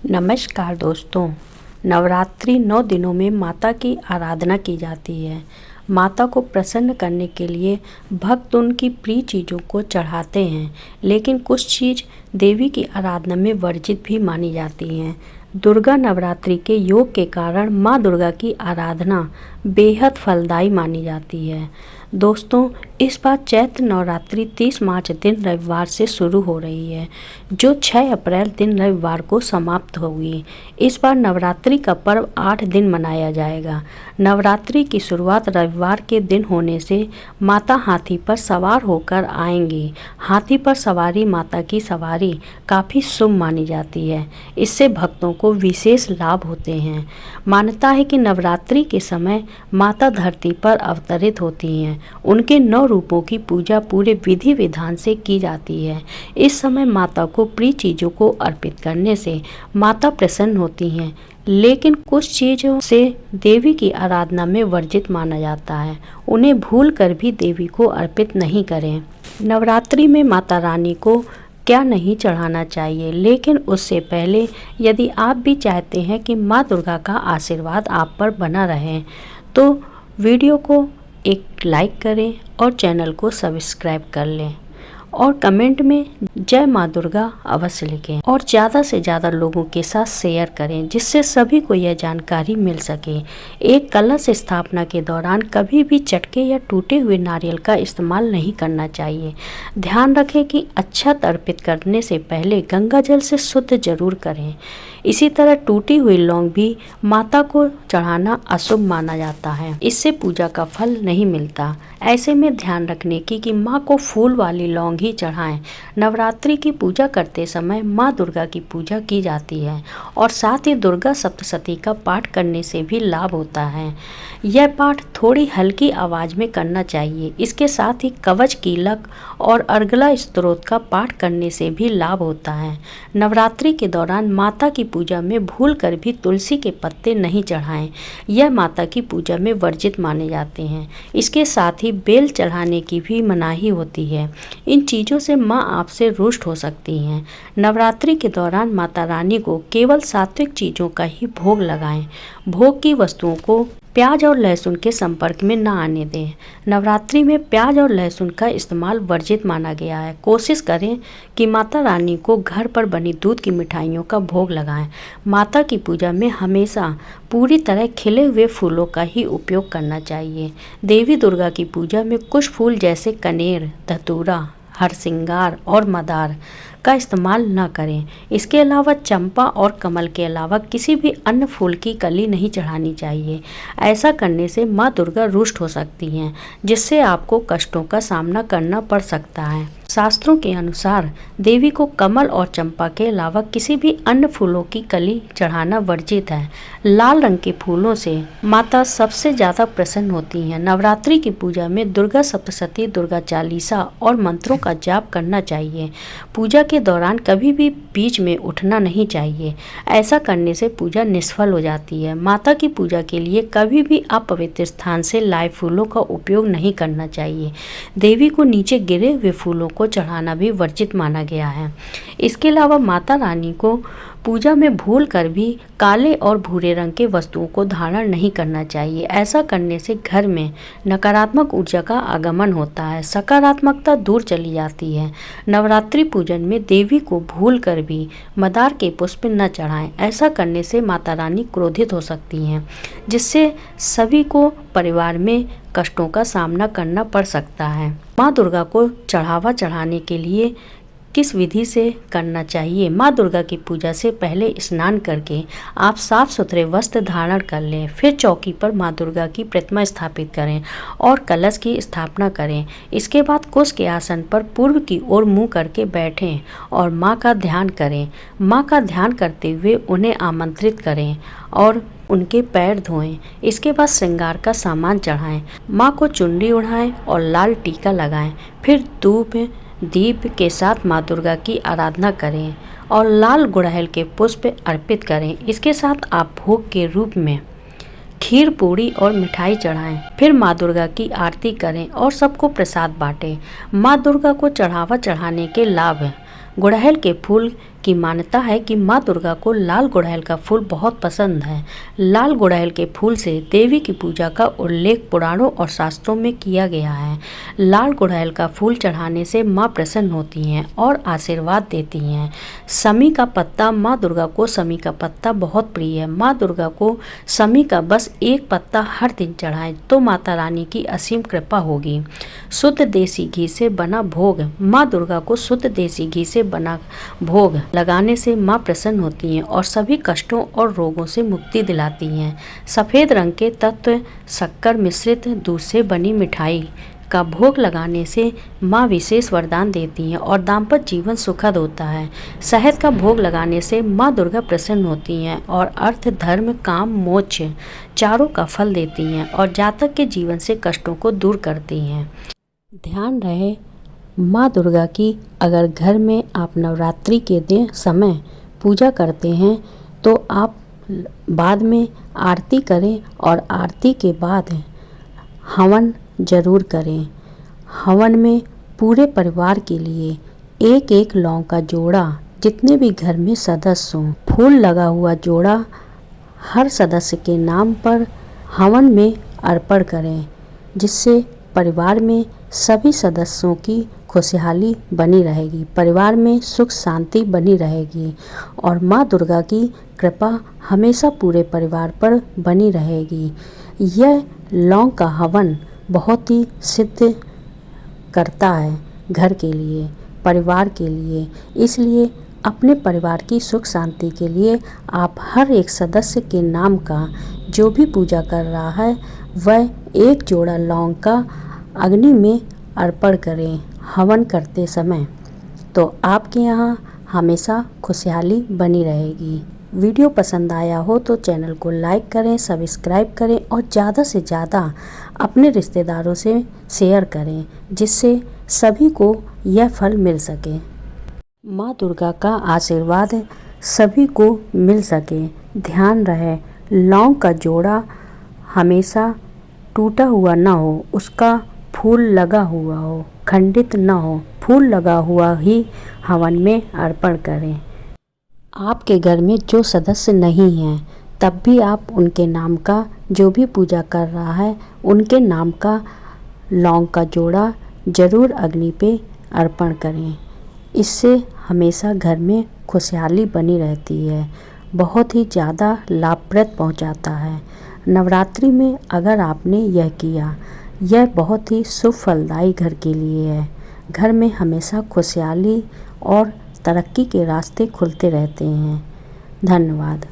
नमस्कार दोस्तों। नवरात्रि 9 दिनों में माता की आराधना की जाती है। माता को प्रसन्न करने के लिए भक्त उनकी प्रिय चीज़ों को चढ़ाते हैं, लेकिन कुछ चीज़ देवी की आराधना में वर्जित भी मानी जाती हैं। दुर्गा नवरात्रि के योग के कारण माँ दुर्गा की आराधना बेहद फलदायी मानी जाती है। दोस्तों, इस बार चैत्र नवरात्रि 30 मार्च दिन रविवार से शुरू हो रही है, जो 6 अप्रैल दिन रविवार को समाप्त होगी। इस बार नवरात्रि का पर्व 8 दिन मनाया जाएगा। नवरात्रि की शुरुआत रविवार के दिन होने से माता हाथी पर सवार होकर आएंगी। हाथी पर सवारी माता की सवारी काफ़ी शुभ मानी जाती है। इससे भक्तों को विशेष लाभ होते हैं। मान्यता है कि नवरात्रि के समय माता धरती पर अवतरित होती हैं। उनके 9 रूपों की पूजा पूरे विधि विधान से की जाती है। इस समय माता को प्रिय चीज़ों को अर्पित करने से माता प्रसन्न होती हैं, लेकिन कुछ चीज़ों से देवी की आराधना में वर्जित माना जाता है। उन्हें भूल कर भी देवी को अर्पित नहीं करें। नवरात्रि में माता रानी को क्या नहीं चढ़ाना चाहिए, लेकिन उससे पहले यदि आप भी चाहते हैं कि माँ दुर्गा का आशीर्वाद आप पर बना रहे, तो वीडियो को एक लाइक करें और चैनल को सब्सक्राइब कर लें और कमेंट में जय माँ दुर्गा अवश्य लिखें और ज़्यादा से ज़्यादा लोगों के साथ शेयर करें, जिससे सभी को यह जानकारी मिल सके। एक कलश स्थापना के दौरान कभी भी चटके या टूटे हुए नारियल का इस्तेमाल नहीं करना चाहिए। ध्यान रखें कि अक्षत अर्पित करने से पहले गंगा जल से शुद्ध जरूर करें। इसी तरह टूटी हुई लौंग भी माता को चढ़ाना अशुभ माना जाता है। इससे पूजा का फल नहीं मिलता। ऐसे में ध्यान रखने की कि माँ को फूल वाली लौंग ही चढ़ाएं। नवरात्रि की पूजा करते समय माँ दुर्गा की पूजा की जाती है और साथ ही दुर्गा सप्तशती का पाठ करने से भी लाभ होता है। यह पाठ थोड़ी हल्की आवाज़ में करना चाहिए। इसके साथ ही कवच कीलक और अर्गला स्तोत्र का पाठ करने से भी लाभ होता है। नवरात्रि के दौरान माता की पूजा में भूल कर भी तुलसी के पत्ते नहीं चढ़ाएं। यह माता की पूजा में वर्जित माने जाते हैं। इसके साथ ही बेल चढ़ाने की भी मनाही होती है। इन चीज़ों से माँ आपसे रुष्ट हो सकती हैं। नवरात्रि के दौरान माता रानी को केवल सात्विक चीज़ों का ही भोग लगाएं। भोग की वस्तुओं को प्याज और लहसुन के संपर्क में न आने दें। नवरात्रि में प्याज और लहसुन का इस्तेमाल वर्जित माना गया है। कोशिश करें कि माता रानी को घर पर बनी दूध की मिठाइयों का भोग लगाएं। माता की पूजा में हमेशा पूरी तरह खिले हुए फूलों का ही उपयोग करना चाहिए। देवी दुर्गा की पूजा में कुछ फूल जैसे कनेर, धतूरा, हरसिंगार और मदार का इस्तेमाल न करें। इसके अलावा चंपा और कमल के अलावा किसी भी अन्य फूल की कली नहीं चढ़ानी चाहिए। ऐसा करने से माँ दुर्गा रुष्ट हो सकती हैं, जिससे आपको कष्टों का सामना करना पड़ सकता है। शास्त्रों के अनुसार देवी को कमल और चंपा के अलावा किसी भी अन्य फूलों की कली चढ़ाना वर्जित है। लाल रंग के फूलों से माता सबसे ज़्यादा प्रसन्न होती हैं। नवरात्रि की पूजा में दुर्गा सप्तशती, दुर्गा चालीसा और मंत्रों का जाप करना चाहिए। पूजा के दौरान कभी भी बीच में उठना नहीं चाहिए। ऐसा करने से पूजा निष्फल हो जाती है। माता की पूजा के लिए कभी भी अपवित्र स्थान से लाए फूलों का उपयोग नहीं करना चाहिए। देवी को नीचे गिरे हुए फूलों को चढ़ाना भी वर्जित माना गया है। इसके अलावा माता रानी को पूजा में भूल कर भी काले और भूरे रंग के वस्तुओं को धारण नहीं करना चाहिए। ऐसा करने से घर में नकारात्मक ऊर्जा का आगमन होता है, सकारात्मकता दूर चली जाती है। नवरात्रि पूजन में देवी को भूल कर भी मदार के पुष्प न चढ़ाएं। ऐसा करने से माता रानी क्रोधित हो सकती हैं, जिससे सभी को परिवार में कष्टों का सामना करना पड़ सकता है। माँ दुर्गा को चढ़ावा चढ़ाने के लिए किस विधि से करना चाहिए? माँ दुर्गा की पूजा से पहले स्नान करके आप साफ सुथरे वस्त्र धारण कर लें। फिर चौकी पर माँ दुर्गा की प्रतिमा स्थापित करें और कलश की स्थापना करें। इसके बाद कुश के आसन पर पूर्व की ओर मुंह करके बैठें और माँ का ध्यान करें। माँ का ध्यान करते हुए उन्हें आमंत्रित करें और उनके पैर धोएं। इसके बाद श्रृंगार का सामान चढ़ाएं। माँ को चुनरी ओढ़ाएं और लाल टीका लगाएं। फिर धूप दीप के साथ माँ दुर्गा की आराधना करें और लाल गुड़हल के पुष्प अर्पित करें। इसके साथ आप भोग के रूप में खीर, पूड़ी और मिठाई चढ़ाएं। फिर माँ दुर्गा की आरती करें और सबको प्रसाद बांटें। माँ दुर्गा को चढ़ावा चढ़ाने के लाभ हैं। गुड़हल के फूल की मान्यता है कि माँ दुर्गा को लाल गुड़हल का फूल बहुत पसंद है। लाल गुड़हल के फूल से देवी की पूजा का उल्लेख पुराणों और शास्त्रों में किया गया है। लाल गुड़हल का फूल चढ़ाने से माँ प्रसन्न होती हैं और आशीर्वाद देती हैं। समी का पत्ता, माँ दुर्गा को समी का पत्ता बहुत प्रिय है। माँ दुर्गा को समी का बस एक पत्ता हर दिन चढ़ाएं तो माता रानी की असीम कृपा होगी। शुद्ध देसी घी से बना भोग, माँ दुर्गा को शुद्ध देसी घी से बना भोग लगाने से माँ प्रसन्न होती हैं और सभी कष्टों और रोगों से मुक्ति दिलाती हैं। सफ़ेद रंग के तत्व शक्कर मिश्रित दूध से बनी मिठाई का भोग लगाने से माँ विशेष वरदान देती हैं और दाम्पत्य जीवन सुखद होता है। शहद का भोग लगाने से माँ दुर्गा प्रसन्न होती हैं और अर्थ, धर्म, काम, मोक्ष चारों का फल देती हैं और जातक के जीवन से कष्टों को दूर करती हैं। ध्यान रहे, माँ दुर्गा की अगर घर में आप नवरात्रि के दिन समय पूजा करते हैं तो आप बाद में आरती करें और आरती के बाद हवन जरूर करें। हवन में पूरे परिवार के लिए एक एक लौंग का जोड़ा, जितने भी घर में सदस्य हों, फूल लगा हुआ जोड़ा हर सदस्य के नाम पर हवन में अर्पण करें, जिससे परिवार में सभी सदस्यों की खुशहाली बनी रहेगी, परिवार में सुख शांति बनी रहेगी और माँ दुर्गा की कृपा हमेशा पूरे परिवार पर बनी रहेगी। यह लौंग का हवन बहुत ही सिद्ध करता है घर के लिए, परिवार के लिए। इसलिए अपने परिवार की सुख शांति के लिए आप हर एक सदस्य के नाम का जो भी पूजा कर रहा है वह एक जोड़ा लौंग का अग्नि में अर्पण करें हवन करते समय, तो आपके यहाँ हमेशा खुशहाली बनी रहेगी। वीडियो पसंद आया हो तो चैनल को लाइक करें, सब्सक्राइब करें और ज़्यादा से ज़्यादा अपने रिश्तेदारों से शेयर करें, जिससे सभी को यह फल मिल सके। माँ दुर्गा का आशीर्वाद सभी को मिल सके। ध्यान रहे, लौंग का जोड़ा हमेशा टूटा हुआ ना हो, उसका फूल लगा हुआ हो, खंडित ना हो, फूल लगा हुआ ही हवन में अर्पण करें। आपके घर में जो सदस्य नहीं हैं तब भी आप उनके नाम का, जो भी पूजा कर रहा है उनके नाम का लौंग का जोड़ा जरूर अग्नि पे अर्पण करें। इससे हमेशा घर में खुशहाली बनी रहती है, बहुत ही ज़्यादा लाभप्रद पहुंचाता है। नवरात्रि में अगर आपने यह किया, यह बहुत ही शुभ फलदायी घर के लिए है। घर में हमेशा खुशहाली और तरक्की के रास्ते खुलते रहते हैं। धन्यवाद।